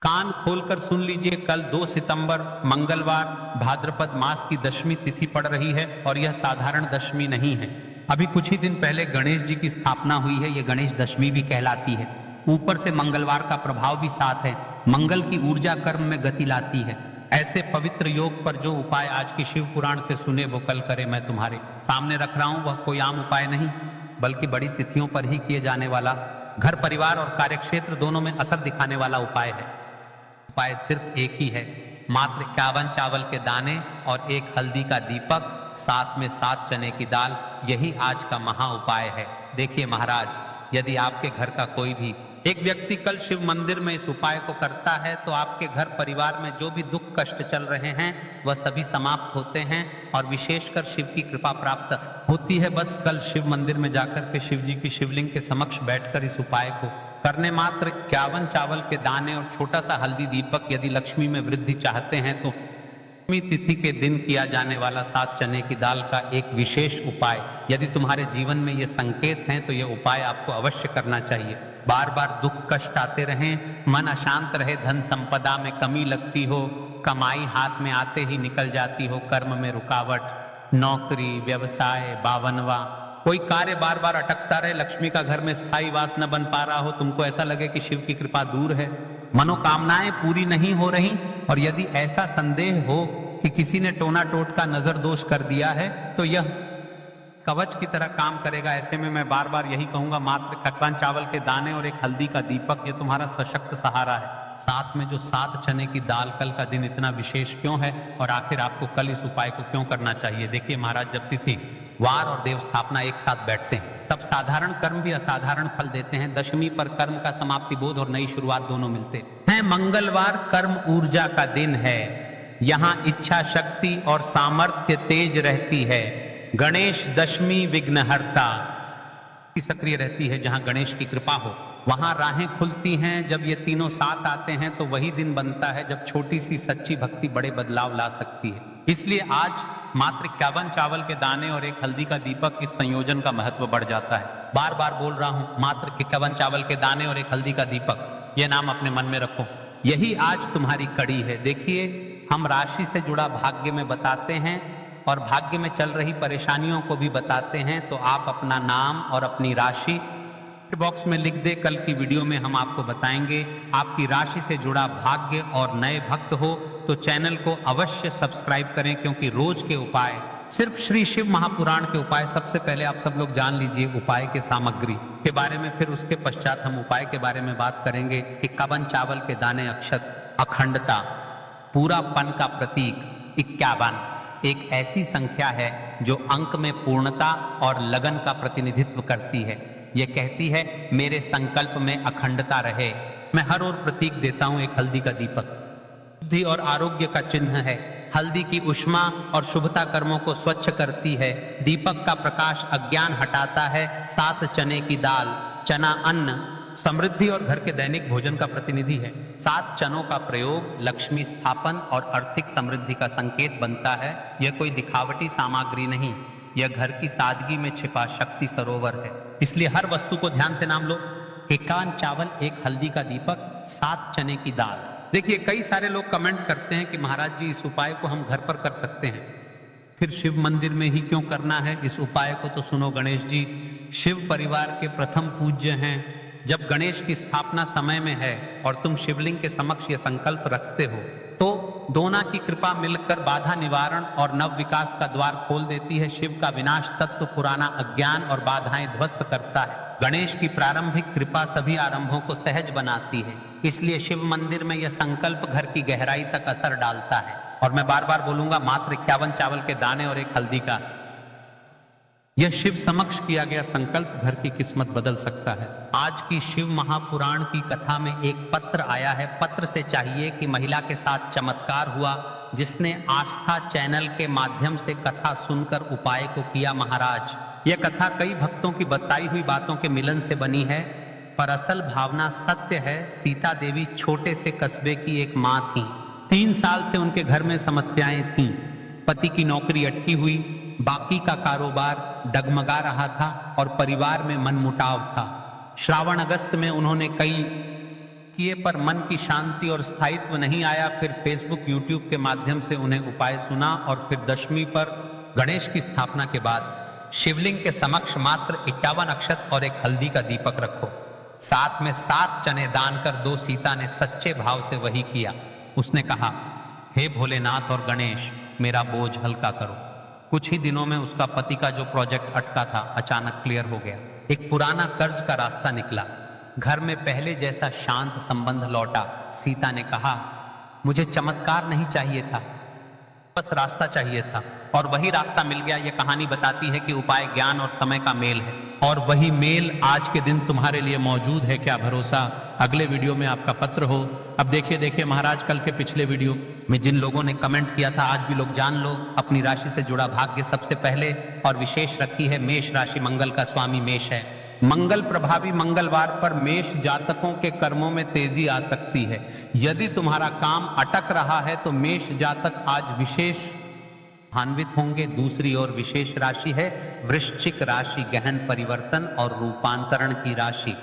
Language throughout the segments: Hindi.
कान खोलकर सुन लीजिए, कल 2 सितंबर मंगलवार भाद्रपद मास की दशमी तिथि पड़ रही है और यह साधारण दशमी नहीं है। अभी कुछ ही दिन पहले गणेश जी की स्थापना हुई है, यह गणेश दशमी भी कहलाती है। ऊपर से मंगलवार का प्रभाव भी साथ है। मंगल की ऊर्जा कर्म में गति लाती है। ऐसे पवित्र योग पर जो उपाय आज की शिव पुराण से सुने वो कल करे मैं तुम्हारे सामने रख रहा हूं। वह कोई आम उपाय नहीं बल्कि बड़ी तिथियों पर ही किए जाने वाला, घर परिवार और कार्यक्षेत्र दोनों में असर दिखाने वाला उपाय है। उपाय सिर्फ एक ही है, मात्र 51 चावल के दाने और 1 हल्दी का दीपक, साथ में 7 चने की दाल। यही आज का महा उपाय है। देखिए महाराज, यदि आपके घर का कोई भी एक व्यक्ति कल शिव मंदिर में इस उपाय को करता है तो आपके घर परिवार में जो भी दुख कष्ट चल रहे हैं वह सभी समाप्त होते हैं और विशेषकर शिव की कृपा प्राप्त होती है। बस कल शिव मंदिर में जाकर के शिव जी की शिवलिंग के समक्ष बैठकर इस उपाय को करने मात्र 51 चावल के दाने और छोटा सा हल्दी दीपक। यदि लक्ष्मी में वृद्धि चाहते हैं तो दशमी तिथि के दिन किया जाने वाला 7 चने की दाल का एक विशेष उपाय। यदि तुम्हारे जीवन में ये संकेत हैं तो यह उपाय आपको अवश्य करना चाहिए। बार बार दुख कष्ट आते रहें, मन अशांत रहे, धन संपदा में कमी लगती हो, कमाई हाथ में आते ही निकल जाती हो, कर्म में रुकावट, नौकरी व्यवसाय बावनवा, कोई कार्य बार बार अटकता रहे, लक्ष्मी का घर में स्थायी वास न बन पा रहा हो, तुमको ऐसा लगे कि शिव की कृपा दूर है, मनोकामनाएं पूरी नहीं हो रही, और यदि ऐसा संदेह हो कि किसी ने टोना टोटका नजर दोष कर दिया है तो यह कवच की तरह काम करेगा। ऐसे में मैं बार बार यही कहूंगा, मात्र 51 चावल के दाने और 1 हल्दी का दीपक, ये तुम्हारा सशक्त सहारा है। साथ में जो 7 चने की दाल। कल का दिन इतना विशेष क्यों है और आखिर आपको कल इस उपाय को क्यों करना चाहिए? देखिए महाराज, जब तिथि वार और देव स्थापना एक साथ बैठते हैं तब साधारण कर्म भी असाधारण फल देते हैं। दशमी पर कर्म का समाप्ति बोध और नई शुरुआत दोनों मिलते हैं। मंगलवार कर्म ऊर्जा का दिन है, यहाँ इच्छा शक्ति और सामर्थ्य तेज रहती है। गणेश दशमी विघ्नहर्ता सक्रिय रहती है। जहां गणेश की कृपा हो वहां राहें खुलती हैं। जब ये तीनों साथ आते हैं तो वही दिन बनता है जब छोटी सी सच्ची भक्ति बड़े बदलाव ला सकती है। इसलिए आज मात्र 51 चावल के दाने और 1 हल्दी का दीपक, इस संयोजन का महत्व बढ़ जाता है। बार बार बोल रहा हूं, मात्र 51 चावल के दाने और 1 हल्दी का दीपक, यह नाम अपने मन में रखो। यही आज तुम्हारी कड़ी है। देखिए, हम राशि से जुड़ा भाग्य में बताते हैं और भाग्य में चल रही परेशानियों को भी बताते हैं, तो आप अपना नाम और अपनी राशि बॉक्स में लिख दे। कल की वीडियो में हम आपको बताएंगे। आपकी राशि से जुड़ा भाग्य और नए भक्त हो तो चैनल को अवश्य सब्सक्राइब करें, क्योंकि रोज के उपाय, सिर्फ श्री शिव महापुराण के उपाय। सबसे पहले आप सब लोग जान लीजिए उपाय के सामग्री के बारे में, फिर उसके पश्चात हम उपाय के बारे में बात करेंगे। 51 चावल के दाने, अक्षत, अखंडता, पूरापन का प्रतीक 51 एक ऐसी संख्या है जो अंक में पूर्णता और लगन का प्रतिनिधित्व करती है। यह कहती है मेरे संकल्प में अखंडता रहे। मैं हर ओर प्रतीक देता हूं। 1 हल्दी का दीपक बुद्धि और आरोग्य का चिन्ह है। हल्दी की उष्मा और शुभता कर्मों को स्वच्छ करती है। दीपक का प्रकाश अज्ञान हटाता है। 7 चने की दाल, चना अन्न, समृद्धि और घर के दैनिक भोजन का प्रतिनिधि है। 7 चनों का प्रयोग लक्ष्मी स्थापन और आर्थिक समृद्धि का संकेत बनता है। यह कोई दिखावटी सामग्री नहीं, यह घर की सादगी में छिपा शक्ति सरोवर है। इसलिए हर वस्तु को ध्यान से नाम लो। 51 चावल, 1 हल्दी का दीपक, 7 चने की दाल। देखिए, कई सारे लोग कमेंट करते हैं कि महाराज जी, इस उपाय को हम घर पर कर सकते हैं, फिर शिव मंदिर में ही क्यों करना है? इस उपाय को तो सुनो गणेश जी शिव परिवार के प्रथम पूज्य हैं। जब गणेश की स्थापना समय में है और तुम शिवलिंग के समक्ष यह संकल्प रखते हो तो दोनों की कृपा मिलकर बाधा निवारण और नव विकास का द्वार खोल देती है। शिव का विनाश तत्व पुराना अज्ञान और बाधाएं ध्वस्त करता है। गणेश की प्रारंभिक कृपा सभी आरंभों को सहज बनाती है। इसलिए शिव मंदिर में यह संकल्प घर की गहराई तक असर डालता है। और मैं बार बार बोलूंगा, मात्र 51 चावल के दाने और 1 हल्दी का यह शिव समक्ष किया गया संकल्प घर की किस्मत बदल सकता है। आज की शिव महापुराण की कथा में एक पत्र आया है। पत्र से चाहिए कि महिला के साथ चमत्कार हुआ जिसने आस्था चैनल के माध्यम से कथा सुनकर उपाय को किया। महाराज, यह कथा कई भक्तों की बताई हुई बातों के मिलन से बनी है, पर असल भावना सत्य है। सीता देवी छोटे से कस्बे की एक माँ थी। 3 साल से उनके घर में समस्याएं थीं। पति की नौकरी अटकी हुई, बाकी का कारोबार डगमगा रहा था और परिवार में मनमुटाव था। श्रावण अगस्त में उन्होंने कई किए पर मन की शांति और स्थायित्व नहीं आया। फिर फेसबुक यूट्यूब के माध्यम से उन्हें उपाय सुना और फिर दशमी पर गणेश की स्थापना के बाद शिवलिंग के समक्ष मात्र 51 अक्षत और एक हल्दी का दीपक रखो। साथ में 7 चने दान कर दो। सीता ने सच्चे भाव से वही किया। उसने कहा, हे भोलेनाथ और गणेश, मेरा बोझ हल्का करो। कुछ ही दिनों में उसका पति का जो प्रोजेक्ट अटका था अचानक क्लियर हो गया। एक पुराना कर्ज का रास्ता निकला। घर में पहले जैसा शांत संबंध लौटा। सीता ने कहा, मुझे चमत्कार नहीं चाहिए था, बस रास्ता चाहिए था, और वही रास्ता मिल गया। यह कहानी बताती है कि उपाय ज्ञान और समय का मेल है, और वही मेल आज के दिन तुम्हारे लिए मौजूद है। क्या भरोसा अगले वीडियो में आपका पत्र हो। अब देखिए महाराज, कल के पिछले वीडियो में जिन लोगों ने कमेंट किया था, आज भी लोग जान लो अपनी राशि से जुड़ा भाग्य। सबसे पहले और विशेष रखी है मेष राशि। मंगल का स्वामी मेष है। मंगल प्रभावी मंगलवार पर मेष जातकों के कर्मों में तेजी आ सकती है। यदि तुम्हारा काम अटक रहा है तो मेष जातक आज विशेष लाभान्वित होंगे। दूसरी ओर विशेष राशि है वृश्चिक राशि, गहन परिवर्तन और रूपांतरण की राशि।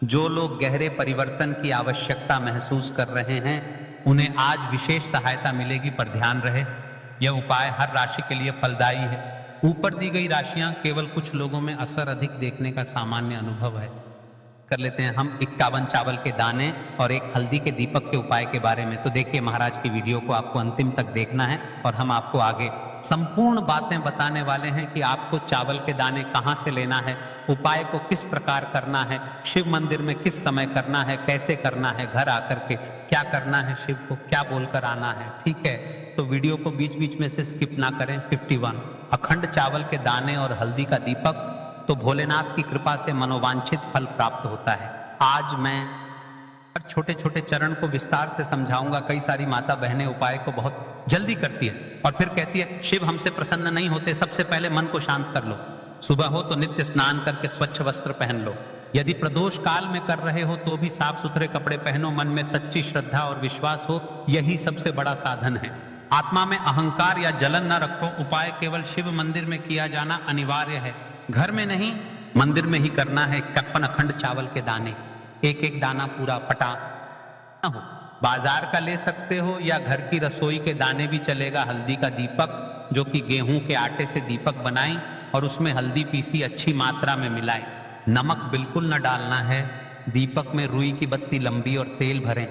जो लोग गहरे परिवर्तन की आवश्यकता महसूस कर रहे हैं उन्हें आज विशेष सहायता मिलेगी, पर ध्यान रहे यह उपाय हर राशि के लिए फलदायी है। ऊपर दी गई राशियां केवल कुछ लोगों में असर अधिक देखने का सामान्य अनुभव है। कर लेते हैं हम 51 चावल के दाने और एक हल्दी के दीपक के उपाय के बारे में। तो देखिए महाराज की वीडियो को आपको अंतिम तक देखना है और हम आपको आगे संपूर्ण बातें बताने वाले हैं कि आपको चावल के दाने कहां से लेना है, उपाय को किस प्रकार करना है, शिव मंदिर में किस समय करना है, कैसे करना है, घर आकर के क्या करना है, शिव को क्या बोलकर आना है। ठीक है, तो वीडियो को बीच बीच में से स्किप ना करें। 51 अखंड चावल के दाने और हल्दी का दीपक, तो भोलेनाथ की कृपा से मनोवांछित फल प्राप्त होता है। आज मैं छोटे छोटे चरण को विस्तार से समझाऊंगा। कई सारी माता बहनें उपाय को बहुत जल्दी करती है और फिर कहती है शिव हमसे प्रसन्न नहीं होते। सबसे पहले मन को शांत कर लो। सुबह हो तो नित्य स्नान करके स्वच्छ वस्त्र पहन लो। यदि प्रदोष काल में कर रहे हो तो भी साफ सुथरे कपड़े पहनो। मन में सच्ची श्रद्धा और विश्वास हो, यही सबसे बड़ा साधन है। आत्मा में अहंकार या जलन न रखो। उपाय केवल शिव मंदिर में किया जाना अनिवार्य है, घर में नहीं, मंदिर में ही करना है। 51 अखंड चावल के दाने, एक एक दाना पूरा फटा न हो। बाजार का ले सकते हो या घर की रसोई के दाने भी चलेगा। हल्दी का दीपक, जो कि गेहूं के आटे से दीपक बनाएं और उसमें हल्दी पीसी अच्छी मात्रा में मिलाएं। नमक बिल्कुल न डालना है। दीपक में रुई की बत्ती लंबी और तेल भरें।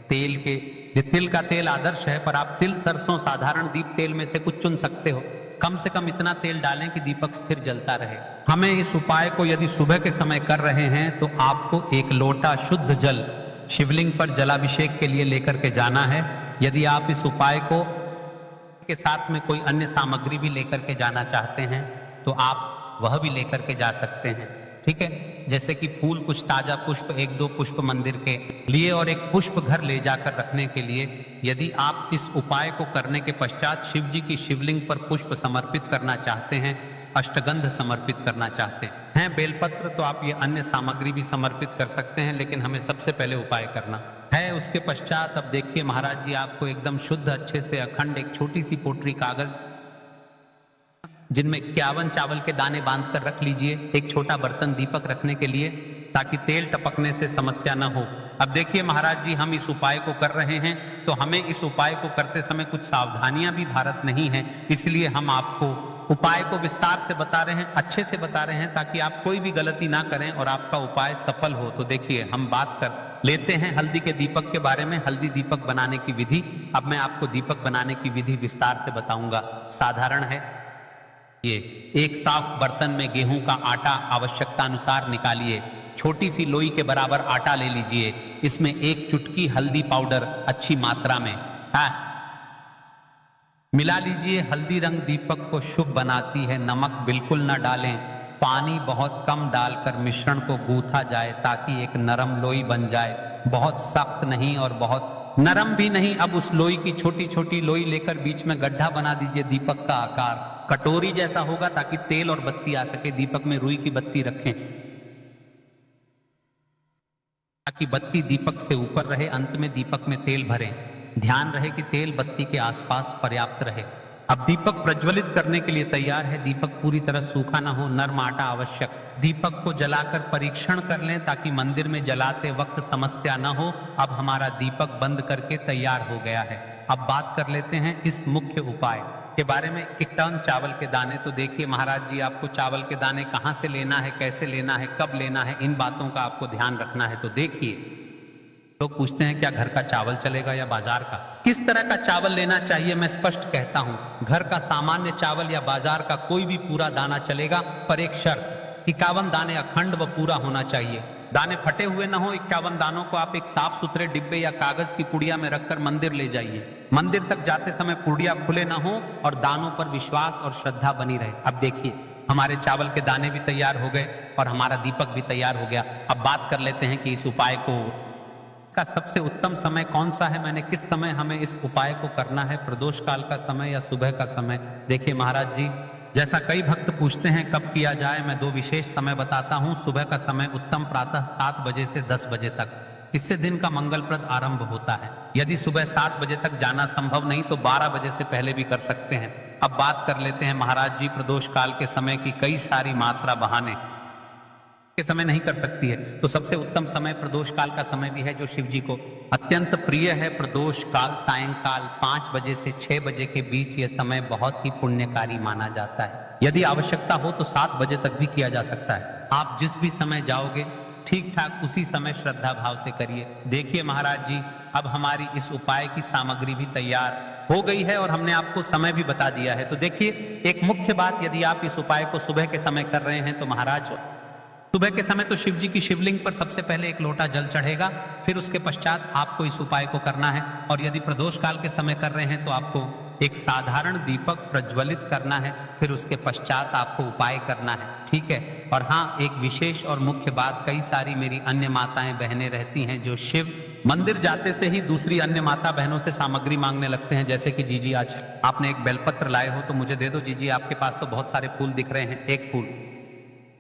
तिल का तेल आदर्श है, पर आप तिल, सरसों, साधारण दीप तेल में से कुछ चुन सकते हो। कम से कम इतना तेल डालें कि दीपक स्थिर जलता रहे। हमें इस उपाय को यदि सुबह के समय कर रहे हैं तो आपको एक लोटा शुद्ध जल शिवलिंग पर जलाभिषेक के लिए लेकर के जाना है। यदि आप इस उपाय को के साथ में कोई अन्य सामग्री भी लेकर के जाना चाहते हैं तो आप वह भी लेकर के जा सकते हैं। ठीक है, जैसे कि फूल, कुछ ताजा पुष्प, 1-2 पुष्प मंदिर के लिए और एक पुष्प घर ले जाकर रखने के लिए। यदि आप इस उपाय को करने के पश्चात शिव जी की शिवलिंग पर पुष्प समर्पित करना चाहते हैं, अष्टगंध समर्पित करना चाहते हैं, बेलपत्र, तो आप ये अन्य सामग्री भी समर्पित कर सकते हैं, लेकिन हमें सबसे पहले उपाय करना है। उसके पश्चात अब देखिए महाराज जी, आपको एकदम शुद्ध अच्छे से अखंड एक छोटी सी पोटली कागज जिनमें 51 चावल के दाने बांध कर रख लीजिए। एक छोटा बर्तन दीपक रखने के लिए, ताकि तेल टपकने से समस्या न हो। अब देखिए महाराज जी, हम इस उपाय को कर रहे हैं तो हमें इस उपाय को करते समय कुछ सावधानियां भी भारत नहीं है, इसलिए हम आपको उपाय को विस्तार से बता रहे हैं, अच्छे से बता रहे हैं, ताकि आप कोई भी गलती ना करें और आपका उपाय सफल हो। तो देखिए, हम बात कर लेते हैं हल्दी के दीपक के बारे में, हल्दी दीपक बनाने की विधि। अब मैं आपको दीपक बनाने की विधि विस्तार से बताऊंगा। साधारण है ये। एक साफ बर्तन में गेहूं का आटा आवश्यकता अनुसार निकालिए। छोटी सी लोई के बराबर आटा ले लीजिए। इसमें 1 चुटकी हल्दी पाउडर अच्छी मात्रा में मिला लीजिए। हल्दी रंग दीपक को शुभ बनाती है। नमक बिल्कुल न डालें। पानी बहुत कम डालकर मिश्रण को गूंथा जाए ताकि एक नरम लोई बन जाए, बहुत सख्त नहीं और बहुत नरम भी नहीं। अब उस लोई की छोटी छोटी लोई लेकर बीच में गड्ढा बना दीजिए। दीपक का आकार कटोरी जैसा होगा ताकि तेल और बत्ती आ सके। दीपक में रुई की बत्ती रखें ताकि बत्ती दीपक से ऊपर रहे। अंत में दीपक में तेल भरें। ध्यान रहे कि तेल बत्ती के आसपास पर्याप्त रहे। अब दीपक प्रज्वलित करने के लिए तैयार है। दीपक पूरी तरह सूखा ना हो, नर्म आटा आवश्यक। दीपक को जलाकर परीक्षण कर लें ताकि मंदिर में जलाते वक्त समस्या न हो। अब हमारा दीपक बंद करके तैयार हो गया है। अब बात कर लेते हैं इस मुख्य उपाय के बारे में। 1 टन चावल के दाने, तो देखिए महाराज जी आपको चावल के दाने कहाँ से लेना है, कैसे लेना है, कब लेना है, इन बातों का आपको ध्यान रखना है। तो देखिए, लोग पूछते हैं क्या घर का चावल चलेगा या बाजार का, किस तरह का चावल लेना चाहिए। मैं स्पष्ट कहता हूं, घर का सामान्य चावल या बाजार का कोई भी पूरा दाना चलेगा, पर एक शर्त, 51 दाने अखंड व पूरा होना चाहिए। दाने फटे हुए ना हो। 51 दानों को आप एक साफ सुथरे डिब्बे या कागज की पुड़िया में रखकर मंदिर ले जाइए। मंदिर तक जाते समय पुड़िया खुले ना हो और दानों पर विश्वास और श्रद्धा बनी रहे। अब देखिए, हमारे चावल के दाने भी तैयार हो गए और हमारा दीपक भी तैयार हो गया। अब बात कर लेते हैं कि इस उपाय का सबसे उत्तम समय कौन सा है, मैंने किस समय हमें इस उपाय को करना है, प्रदोष काल का समय या सुबह का समय। देखिए महाराज जी, जैसा कई भक्त पूछते हैं कब किया जाए, मैं 2 विशेष समय बताता हूं। सुबह का समय उत्तम, प्रातः 7 बजे से 10 बजे तक। इससे दिन का मंगलप्रद आरंभ होता है। यदि सुबह 7 बजे तक जाना संभव नहीं तो 12 बजे से पहले भी कर सकते हैं। अब बात कर लेते हैं महाराज जी, प्रदोष काल के समय की कई सारी मात्रा बहाने के समय नहीं कर सकती है, तो सबसे उत्तम समय प्रदोष काल का समय भी है, जो शिव जी को अत्यंत प्रिय है। प्रदोष काल सायंकाल 5 बजे से 6 बजे के बीच यह समय बहुत ही पुण्यकारी माना जाता है। यदि आवश्यकता हो तो 7 बजे तक भी किया जा सकता है। आप जिस भी समय जाओगे ठीक ठाक उसी समय श्रद्धा भाव से करिए। देखिए महाराज जी, अब हमारी इस उपाय की सामग्री भी तैयार हो गई है और हमने आपको समय भी बता दिया है। तो देखिए, एक मुख्य बात, यदि आप इस उपाय को सुबह के समय कर रहे हैं तो महाराज सुबह के समय तो शिव जी की शिवलिंग पर सबसे पहले 1 लोटा जल चढ़ेगा, फिर उसके पश्चात आपको इस उपाय को करना है। और यदि प्रदोष काल के समय कर रहे हैं तो आपको एक साधारण दीपक प्रज्वलित करना है, फिर उसके पश्चात आपको उपाय करना है, ठीक है। और हाँ, एक विशेष और मुख्य बात, कई सारी मेरी अन्य माताएं बहनें रहती हैं जो शिव मंदिर जाते से ही दूसरी अन्य माता बहनों से सामग्री मांगने लगते हैं, जैसे कि जीजी आज आपने एक बेलपत्र लाए हो तो मुझे दे दो। जीजी आपके पास तो बहुत सारे फूल दिख रहे हैं, एक फूल।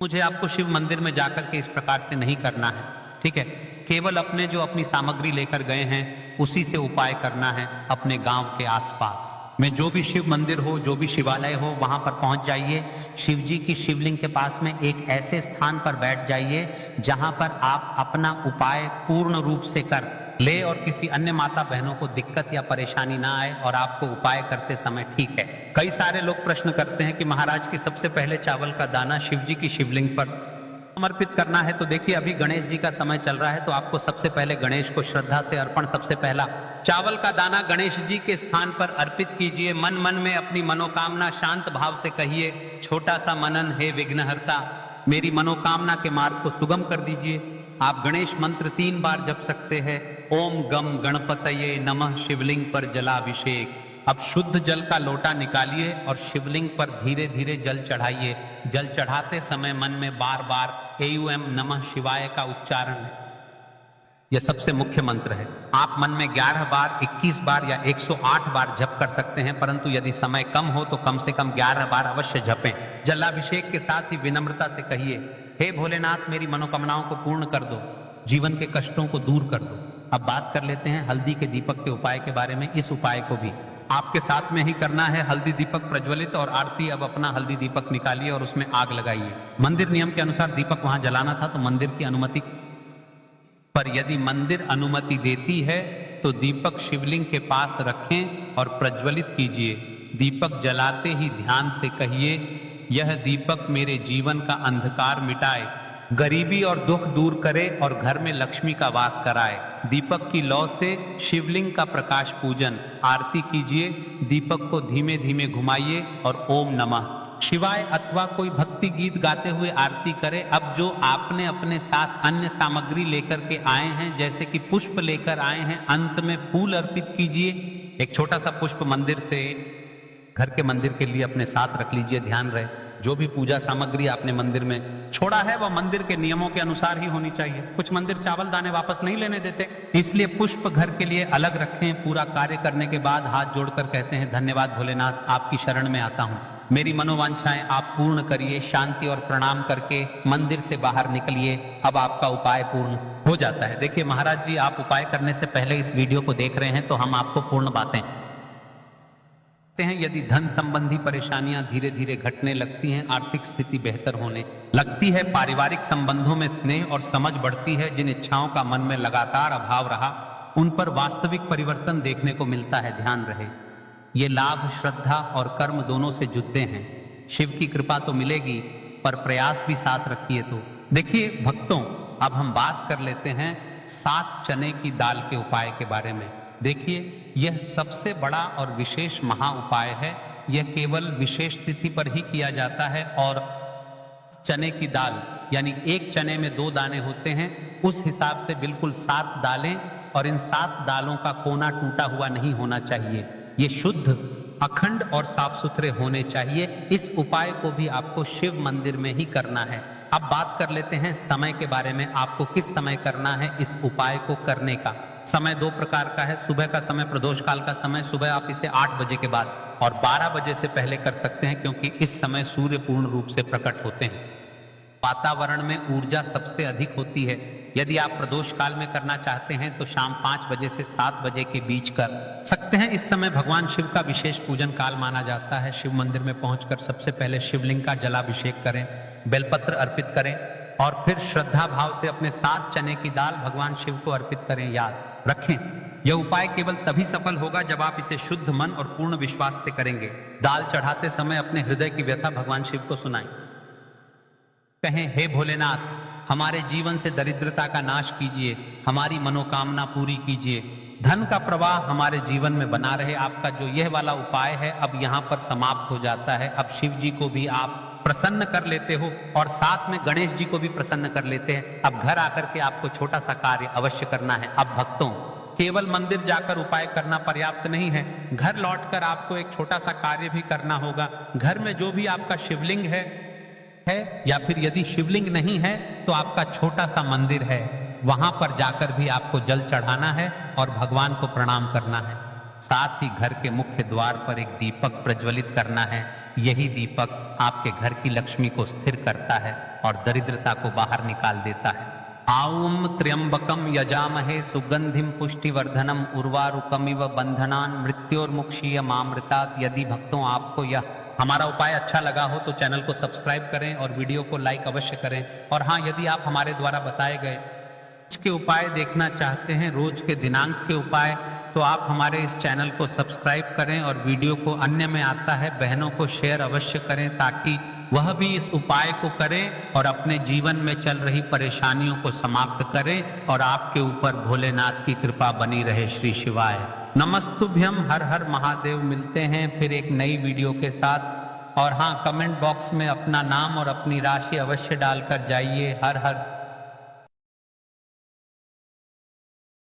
मुझे आपको शिव मंदिर में जाकर के इस प्रकार से नहीं करना है, ठीक है। केवल अपने जो अपनी सामग्री लेकर गए हैं उसी से उपाय करना है। अपने गांव के आसपास में जो भी शिव मंदिर हो, जो भी शिवालय हो, वहां पर पहुंच जाइए। शिव जी की शिवलिंग के पास में एक ऐसे स्थान पर बैठ जाइए जहां पर आप अपना उपाय पूर्ण रूप से कर ले और किसी अन्य माता बहनों को दिक्कत या परेशानी ना आए और आपको उपाय करते समय ठीक है। कई सारे लोग प्रश्न करते हैं कि महाराज की सबसे पहले चावल का दाना शिव जी की शिवलिंग पर समर्पित करना है। तो देखिए, अभी गणेश जी का समय चल रहा है, तो आपको सबसे पहले गणेश को श्रद्धा से अर्पण, सबसे पहला चावल का दाना गणेश जी के स्थान पर अर्पित कीजिए। मन मन में अपनी मनोकामना शांत भाव से कहिए। छोटा सा मनन, हे विघ्नहर्ता, मेरी मनोकामना के मार्ग को सुगम कर दीजिए। आप गणेश मंत्र 3 बार जप सकते हैं। ओम गम गणपतये नमः, शिवलिंग पर जलाभिषेक। अब शुद्ध जल का लोटा निकालिए और शिवलिंग पर धीरे धीरे जल चढ़ाइए। जल चढ़ाते समय मन में बार बार एयूएम नमः शिवाय का उच्चारण है, यह सबसे मुख्य मंत्र है। आप मन में 11 बार, 21 बार या 108 बार जप कर सकते हैं, परंतु यदि समय कम हो तो कम से कम 11 बार अवश्य जपें। जलाभिषेक के साथ ही विनम्रता से कहिए, हे भोलेनाथ, मेरी मनोकामनाओं को पूर्ण कर दो, जीवन के कष्टों को दूर कर दो। अब बात कर लेते हैं हल्दी के दीपक के उपाय के बारे में। इस उपाय को भी आपके साथ में ही करना है। हल्दी दीपक प्रज्वलित और आरती। अब अपना हल्दी दीपक निकालिए और उसमें आग लगाइए। मंदिर नियम के अनुसार दीपक वहां जलाना था, तो मंदिर की अनुमति पर यदि मंदिर अनुमति देती है तो दीपक शिवलिंग के पास रखें और प्रज्वलित कीजिए। दीपक जलाते ही ध्यान से कहिए, यह दीपक मेरे जीवन का अंधकार मिटाए, गरीबी और दुख दूर करे और घर में लक्ष्मी का वास कराए। दीपक की लौ से शिवलिंग का प्रकाश पूजन। आरती कीजिए। दीपक को धीमे धीमे घुमाइए और ओम नमः शिवाय अथवा कोई भक्ति गीत गाते हुए आरती करें। अब जो आपने अपने साथ अन्य सामग्री लेकर के आए हैं, जैसे कि पुष्प लेकर आए हैं, अंत में फूल अर्पित कीजिए। एक छोटा सा पुष्प मंदिर से, घर के मंदिर के लिए अपने साथ रख लीजिए। ध्यान रहे, जो भी पूजा सामग्री आपने मंदिर में छोड़ा है वह मंदिर के नियमों के अनुसार ही होनी चाहिए। कुछ मंदिर चावल दाने वापस नहीं लेने देते, इसलिए पुष्प घर के लिए अलग रखें। पूरा कार्य करने के बाद हाथ जोड़कर कहते हैं, धन्यवाद भोलेनाथ, आपकी शरण में आता हूँ, मेरी मनोवांछाएं आप पूर्ण करिए। शांति और प्रणाम करके मंदिर से बाहर निकलिए। अब आपका उपाय पूर्ण हो जाता है। देखिए महाराज जी, आप उपाय करने से पहले इस वीडियो को देख रहे हैं तो हम आपको पूर्ण बातें हैं यदि धन संबंधी परेशानियां धीरे धीरे घटने लगती हैं, आर्थिक स्थिति बेहतर होने लगती है, पारिवारिक संबंधों में स्नेह और समझ बढ़ती है, जिन इच्छाओं का मन में लगातार अभाव रहा उन पर वास्तविक परिवर्तन देखने को मिलता है। ध्यान रहे, ये लाभ श्रद्धा और कर्म दोनों से जुड़ते हैं। शिव की कृपा तो मिलेगी पर प्रयास भी साथ रखिए। तो देखिए भक्तों, अब हम बात कर लेते हैं 7 चने की दाल के उपाय के बारे में। देखिए, यह सबसे बड़ा और विशेष महा उपाय है। यह केवल विशेष तिथि पर ही किया जाता है और चने की दाल यानी एक चने में 2 दाने होते हैं, उस हिसाब से बिल्कुल 7 दालें, और इन 7 दालों का कोना टूटा हुआ नहीं होना चाहिए। ये शुद्ध, अखंड और साफ सुथरे होने चाहिए। इस उपाय को भी आपको शिव मंदिर में ही करना है। अब बात कर लेते हैं समय के बारे में। आपको किस समय करना है इस उपाय को करने का? समय 2 प्रकार का है। सुबह का समय, प्रदोष काल का समय, सुबह आप इसे 8 बजे के बाद और 12 बजे से पहले कर सकते हैं, क्योंकि इस समय सूर्य पूर्ण रूप से प्रकट होते हैं। वातावरण में ऊर्जा सबसे अधिक होती है। यदि आप प्रदोष काल में करना चाहते हैं तो शाम 5 बजे से 7 बजे के बीच कर सकते हैं। इस समय भगवान शिव का विशेष पूजन काल माना जाता है। शिव मंदिर में पहुंचकर सबसे पहले शिवलिंग का जलाभिषेक करें, बेलपत्र अर्पित करें और फिर श्रद्धा भाव से अपने 7 चने की दाल भगवान शिव को अर्पित करें। याद रखें, यह उपाय केवल तभी सफल होगा जब आप इसे शुद्ध मन और पूर्ण विश्वास से करेंगे। दाल चढ़ाते समय अपने हृदय की व्यथा भगवान शिव को सुनाएं। कहें, हे भोलेनाथ, हमारे जीवन से दरिद्रता का नाश कीजिए, हमारी मनोकामना पूरी कीजिए, धन का प्रवाह हमारे जीवन में बना रहे। आपका जो यह वाला उपाय है अब यहाँ पर समाप्त हो जाता है। अब शिव जी को भी आप प्रसन्न कर लेते हो और साथ में गणेश जी को भी प्रसन्न कर लेते हैं। अब घर आकर के आपको छोटा सा कार्य अवश्य करना है। अब भक्तों, केवल मंदिर जाकर उपाय करना पर्याप्त नहीं है। घर लौटकर आपको एक छोटा सा कार्य भी करना होगा। घर में जो भी आपका शिवलिंग है या फिर यदि शिवलिंग नहीं है तो आपका छोटा सा मंदिर है, वहां पर जाकर भी आपको जल चढ़ाना है और भगवान को प्रणाम करना है। साथ ही घर के मुख्य द्वार पर एक दीपक प्रज्वलित करना है। यही दीपक आपके घर की लक्ष्मी को स्थिर करता है और दरिद्रता को बाहर निकाल देता है। आऊम त्र्यंबकम यजामहे सुगंधिम पुष्टिवर्धनम उर्वारुकमिव बंधनान मृत्योर्मुक्षीय मामृतात्। यदि भक्तों आपको यह हमारा उपाय अच्छा लगा हो तो चैनल को सब्सक्राइब करें और वीडियो को लाइक अवश्य करें। और हाँ, यदि आप हमारे द्वारा बताए गए रोज के उपाय देखना चाहते हैं, रोज के दिनांक के उपाय, तो आप हमारे इस चैनल को सब्सक्राइब करें और वीडियो को अन्य में आता है बहनों को शेयर अवश्य करें, ताकि वह भी इस उपाय को करें और अपने जीवन में चल रही परेशानियों को समाप्त करें और आपके ऊपर भोलेनाथ की कृपा बनी रहे। श्री शिवाय नमस्तुभ्यम। हर हर महादेव। मिलते हैं फिर एक नई वीडियो के साथ। और हाँ, कमेंट बॉक्स में अपना नाम और अपनी राशि अवश्य डालकर जाइए। हर हर